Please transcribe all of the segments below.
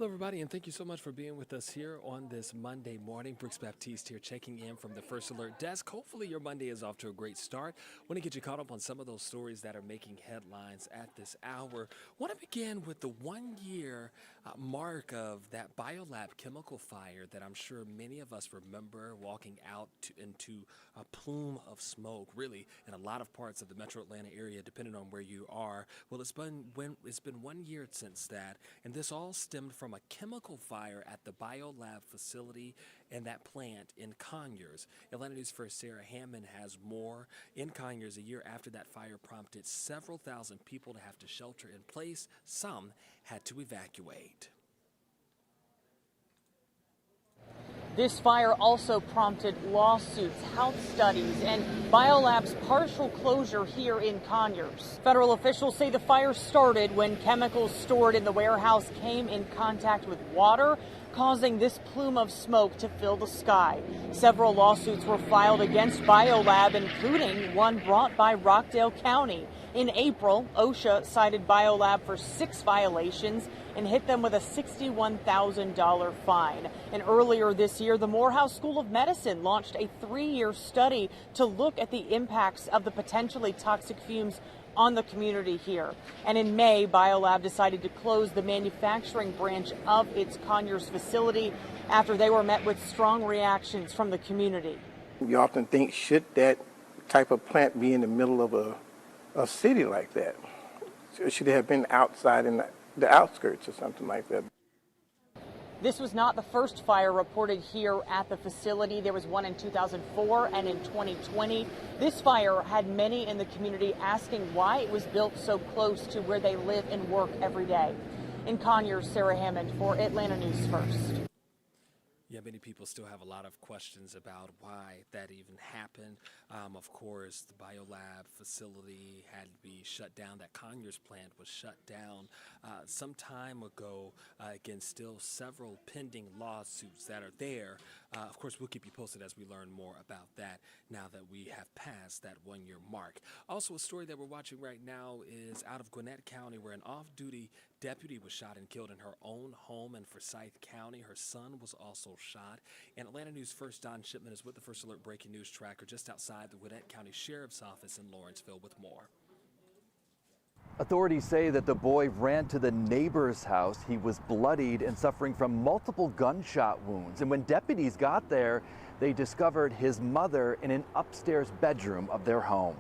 Hello, everybody, and thank you so much for being with us here on this Monday morning. Brooks Baptiste here, checking in from the First Alert desk. Hopefully, your Monday is off to a great start. Want to get you caught up on some of those stories that are making headlines at this hour. Want to begin with the 1 year mark of that BioLab chemical fire that I'm sure many of us remember, walking out into a plume of smoke, really, in a lot of parts of the metro Atlanta area, depending on where you are. Well, it's been 1 year since that, and this all stemmed from a chemical fire at the BioLab facility and that plant in Conyers. Atlanta News First Sarah Hammond has more. In Conyers, a year after that fire prompted several thousand people to have to shelter in place, some had to evacuate. This fire also prompted lawsuits, health studies, and BioLab's partial closure here in Conyers. Federal officials say the fire started when chemicals stored in the warehouse came in contact with water, causing this plume of smoke to fill the sky. Several lawsuits were filed against BioLab, including one brought by Rockdale County. In April, OSHA cited BioLab for 6 violations and hit them with a $61,000 fine. And earlier this year, the Morehouse School of Medicine launched a 3-year study to look at the impacts of the potentially toxic fumes on the community here. And in May, BioLab decided to close the manufacturing branch of its Conyers facility after they were met with strong reactions from the community. We often think, should that type of plant be in the middle of a city like that? Should it have been outside in the outskirts or something like that? This was not the first fire reported here at the facility. There was one in 2004 and in 2020. This fire had many in the community asking why it was built so close to where they live and work every day. In Conyers, Sarah Hammond for Atlanta News First. Yeah, many people still have a lot of questions about why that even happened. Of course, the BioLab facility had to be shut down. That Conyers plant was shut down some time ago. Again, still several pending lawsuits that are there. Of course, we'll keep you posted as we learn more about that now that we have passed that 1 year mark. Also, a story that we're watching right now is out of Gwinnett County, where an off-duty deputy was shot and killed in her own home in Forsyth County. Her son was also shot. And Atlanta News First Don Shipman is with the First Alert Breaking News Tracker just outside the Gwinnett County Sheriff's Office in Lawrenceville with more. Authorities say that the boy ran to the neighbor's house. He was bloodied and suffering from multiple gunshot wounds. And when deputies got there, they discovered his mother in an upstairs bedroom of their home.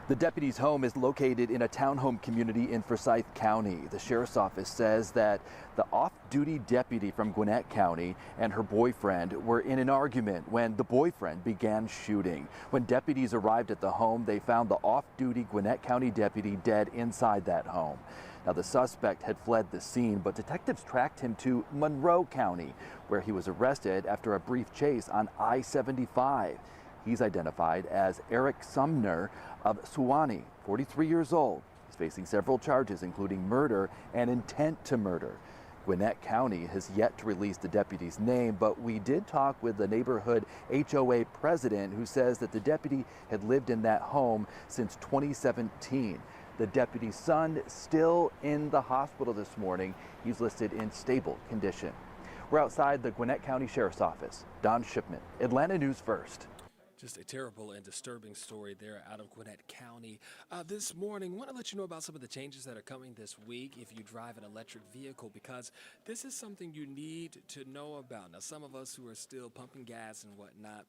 The deputy's home is located in a townhome community in Forsyth County. The sheriff's office says that the off-duty deputy from Gwinnett County and her boyfriend were in an argument when the boyfriend began shooting. When deputies arrived at the home, they found the off-duty Gwinnett County deputy dead inside that home. Now, the suspect had fled the scene, but detectives tracked him to Monroe County, where he was arrested after a brief chase on I-75. He's identified as Eric Sumner of Suwanee, 43 years old. He's facing several charges, including murder and intent to murder. Gwinnett County has yet to release the deputy's name, but we did talk with the neighborhood HOA president, who says that the deputy had lived in that home since 2017. The deputy's son still in the hospital this morning. He's listed in stable condition. We're outside the Gwinnett County Sheriff's Office. Don Shipman, Atlanta News First. Just a terrible and disturbing story there out of Gwinnett County. This morning, want to let you know about some of the changes that are coming this week if you drive an electric vehicle, because this is something you need to know about. Now, some of us who are still pumping gas and whatnot,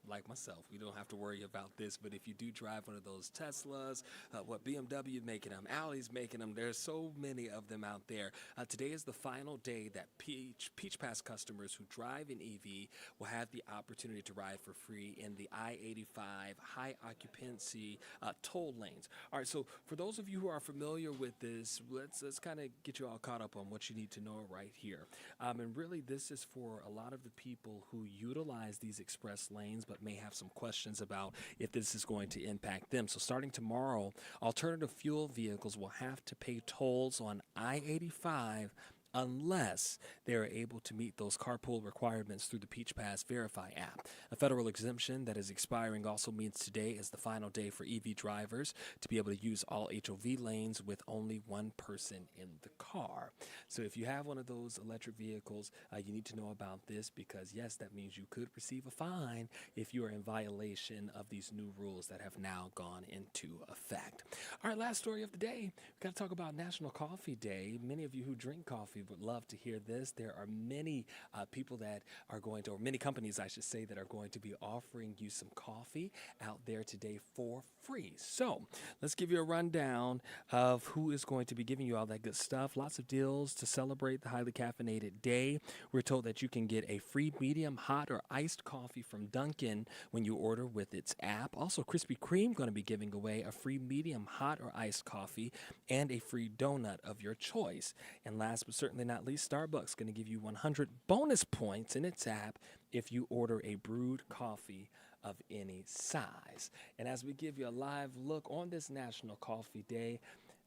like myself, we don't have to worry about this, but if you do drive one of those Teslas, what BMW making them, Audi's making them, there's so many of them out there. Today is the final day that Peach Pass customers who drive an EV will have the opportunity to ride for free in the I-85 high occupancy toll lanes. All right, so for those of you who are familiar with this, let's kind of get you all caught up on what you need to know right here. And really, this is for a lot of the people who utilize these express lanes, but may have some questions about if this is going to impact them. So starting tomorrow, alternative fuel vehicles will have to pay tolls on I-85 unless they are able to meet those carpool requirements through the Peach Pass Verify app. A federal exemption that is expiring also means today is the final day for EV drivers to be able to use all HOV lanes with only one person in the car. So if you have one of those electric vehicles, you need to know about this because, yes, that means you could receive a fine if you are in violation of these new rules that have now gone into effect. All right, last story of the day. We've got to talk about National Coffee Day. Many of you who drink coffee would love to hear this. There are many people that are going to, or many companies, I should say, that are going to be offering you some coffee out there today for free. So let's give you a rundown of who is going to be giving you all that good stuff. Lots of deals to celebrate the highly caffeinated day. We're told that you can get a free medium, hot, or iced coffee from Dunkin' when you order with its app. Also, Krispy Kreme going to be giving away a free medium, hot, or iced coffee and a free donut of your choice. And last but certainly not least, Starbucks going to give you 100 bonus points in its app if you order a brewed coffee of any size. And as we give you a live look on this National Coffee Day,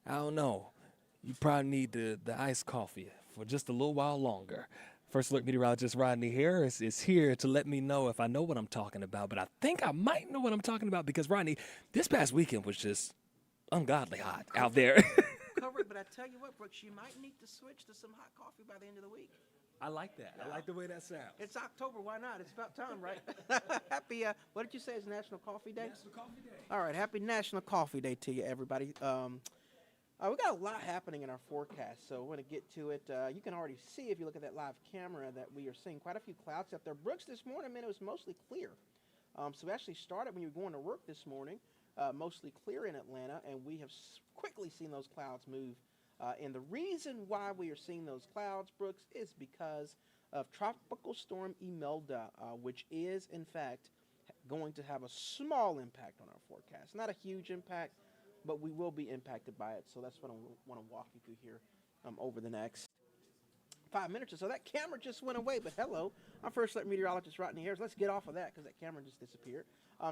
I don't know, you probably need the iced coffee for just a little while longer. First Alert meteorologist Rodney Harris is here to let me know if I know what I'm talking about, but I think I might know what I'm talking about because, Rodney, this past weekend was just ungodly hot out there. Covered, but I tell you what, Brooks, you might need to switch to some hot coffee by the end of the week. I like that. I like the way that sounds. It's October, why not? It's about time, right? Happy, what did you say is National Coffee Day? National Coffee Day. All right, happy National Coffee Day to you, everybody. We got a lot happening in our forecast, so we're going to get to it. You can already see, if you look at that live camera, that we are seeing quite a few clouds out there. Brooks, this morning, man, it was mostly clear. So we actually started when you were going to work this morning, mostly clear in Atlanta, and we have quickly seen those clouds move. And the reason why we are seeing those clouds, Brooks, is because of Tropical Storm Imelda, which is, in fact, going to have a small impact on our forecast. Not a huge impact, but we will be impacted by it. So that's what I want to walk you through here over the next 5 minutes or so. That camera just went away, but hello. I'm First Alert meteorologist Rodney Harris. Let's get off of that because that camera just disappeared.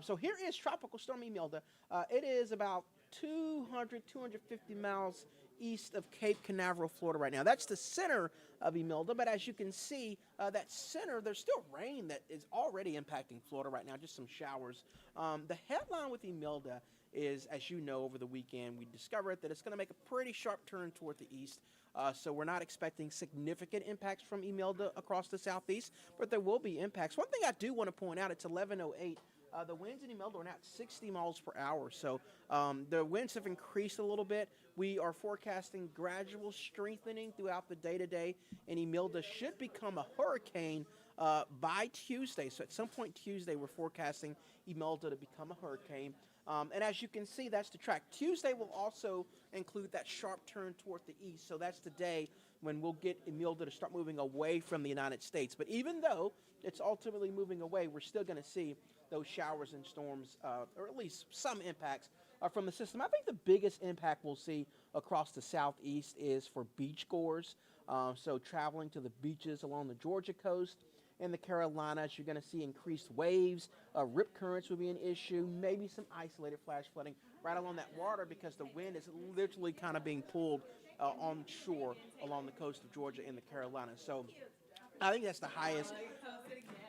So here is Tropical Storm Imelda. It is about 250 miles east of Cape Canaveral, Florida right now. That's the center of Imelda, but as you can see, that center, there's still rain that is already impacting Florida right now, just some showers. The headline with Imelda is, as you know, over the weekend, we discovered that it's going to make a pretty sharp turn toward the east. So we're not expecting significant impacts from Imelda across the southeast, but there will be impacts. One thing I do want to point out, it's 11:08. The winds in Imelda are now at 60 miles per hour, so the winds have increased a little bit. We are forecasting gradual strengthening throughout the day today, and Imelda should become a hurricane by Tuesday. So at some point Tuesday, we're forecasting Imelda to become a hurricane. And as you can see, that's the track. Tuesday will also include that sharp turn toward the east, so that's the day when we'll get Imelda to start moving away from the United States. But even though it's ultimately moving away, we're still going to see those showers and storms, or at least some impacts from the system. I think the biggest impact we'll see across the southeast is for beachgoers. So traveling to the beaches along the Georgia coast and the Carolinas, you're going to see increased waves. Rip currents will be an issue, maybe some isolated flash flooding right along that water because the wind is literally kind of being pulled on shore along the coast of Georgia and the Carolinas. So I think that's the highest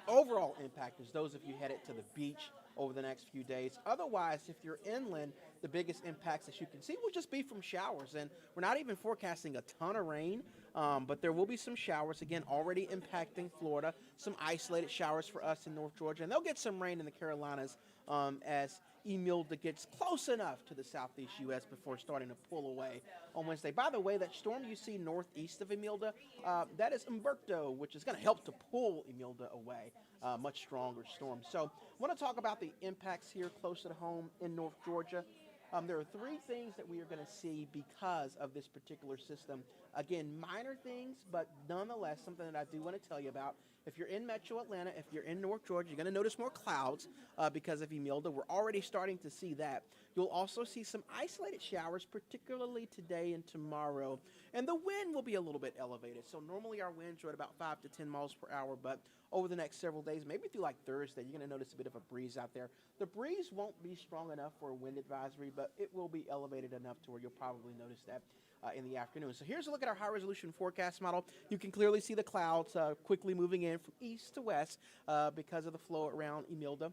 overall impact, is those of you headed to the beach over the next few days. Otherwise, if you're inland, the biggest impacts, as you can see, will just be from showers. And we're not even forecasting a ton of rain, but there will be some showers, again, already impacting Florida, some isolated showers for us in North Georgia. And they'll get some rain in the Carolinas as Imelda gets close enough to the southeast U.S. before starting to pull away on Wednesday. By the way, that storm you see northeast of Imelda, that is Umberto, which is going to help to pull Imelda away. Much stronger storm. So I want to talk about the impacts here closer to home in North Georgia. There are three things that we are going to see because of this particular system. Again, minor things, but nonetheless, something that I do want to tell you about. If you're in Metro Atlanta, if you're in North Georgia, you're going to notice more clouds because of Imelda. We're already starting to see that. You'll also see some isolated showers, particularly today and tomorrow. And the wind will be a little bit elevated. So normally our winds are at about 5 to 10 miles per hour, but over the next several days, maybe through like Thursday, you're going to notice a bit of a breeze out there. The breeze won't be strong enough for a wind advisory, but it will be elevated enough to where you'll probably notice that. in the afternoon. So here's a look at our high-resolution forecast model. You can clearly see the clouds quickly moving in from east to west because of the flow around Imelda.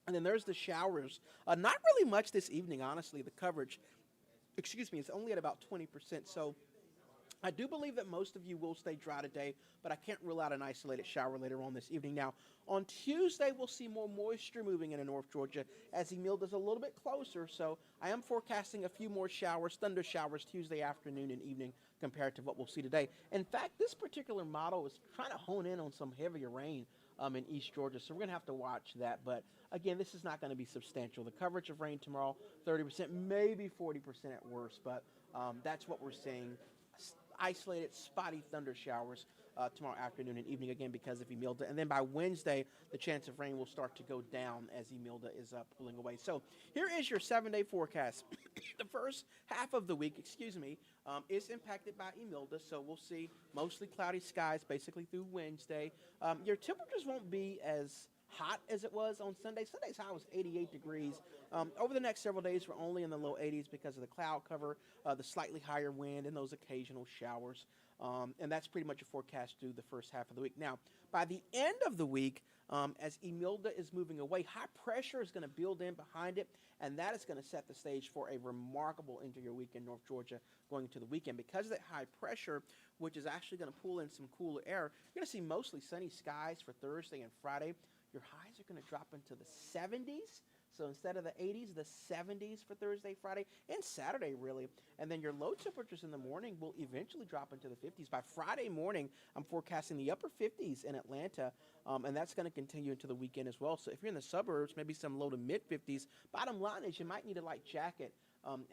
And then there's the showers. Not really much this evening, honestly. The coverage, is only at about 20%. So I do believe that most of you will stay dry today, but I can't rule out an isolated shower later on this evening. Now, on Tuesday, we'll see more moisture moving into North Georgia as Imelda's a little bit closer. So I am forecasting a few more showers, thunder showers, Tuesday afternoon and evening compared to what we'll see today. In fact, this particular model is trying to hone in on some heavier rain in East Georgia, so we're going to have to watch that. But again, this is not going to be substantial. The coverage of rain tomorrow, 30%, maybe 40% at worst, but that's what we're seeing. Isolated, spotty thunder showers tomorrow afternoon and evening, again, because of Imelda. And then by Wednesday, the chance of rain will start to go down as Imelda is pulling away. So here is your 7-day forecast. The first half of the week, is impacted by Imelda, so we'll see mostly cloudy skies basically through Wednesday. Your temperatures won't be as hot as it was on Sunday. Sunday's high was 88 degrees. Over the next several days, we're only in the low 80s because of the cloud cover, the slightly higher wind, and those occasional showers. And that's pretty much a forecast through the first half of the week. Now, by the end of the week, as Imelda is moving away, high pressure is going to build in behind it, and that is going to set the stage for a remarkable interior week in North Georgia going into the weekend. Because of that high pressure, which is actually going to pull in some cooler air, you're going to see mostly sunny skies for Thursday and Friday. Your highs are going to drop into the 70s. So instead of the 80s, the 70s for Thursday, Friday, and Saturday, really. And then your low temperatures in the morning will eventually drop into the 50s. By Friday morning, I'm forecasting the upper 50s in Atlanta, and that's going to continue into the weekend as well. So if you're in the suburbs, maybe some low to mid 50s. Bottom line is you might need a light jacket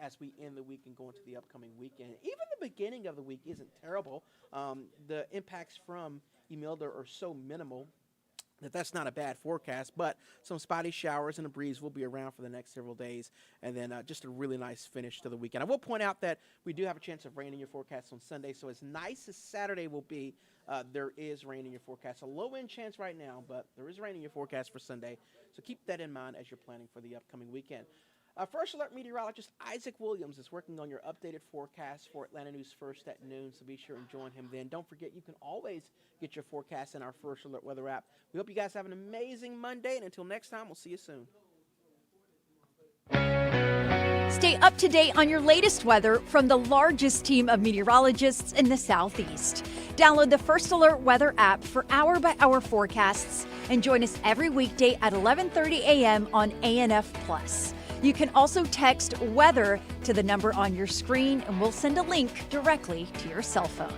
as we end the week and go into the upcoming weekend. Even the beginning of the week isn't terrible. The impacts from Imelda are so minimal that's not a bad forecast, but some spotty showers and a breeze will be around for the next several days, and then just a really nice finish to the weekend. I will point out that we do have a chance of rain in your forecast on Sunday, so as nice as Saturday will be, there is rain in your forecast. A low-end chance right now, but there is rain in your forecast for Sunday, so keep that in mind as you're planning for the upcoming weekend. First Alert meteorologist Isaac Williams is working on your updated forecast for Atlanta News First at noon, so be sure and join him then. Don't forget, you can always get your forecast in our First Alert weather app. We hope you guys have an amazing Monday, and until next time, we'll see you soon. Stay up to date on your latest weather from the largest team of meteorologists in the Southeast. Download the First Alert weather app for hour-by-hour forecasts and join us every weekday at 11:30 a.m. on ANF+. You can also text weather to the number on your screen, and we'll send a link directly to your cell phone.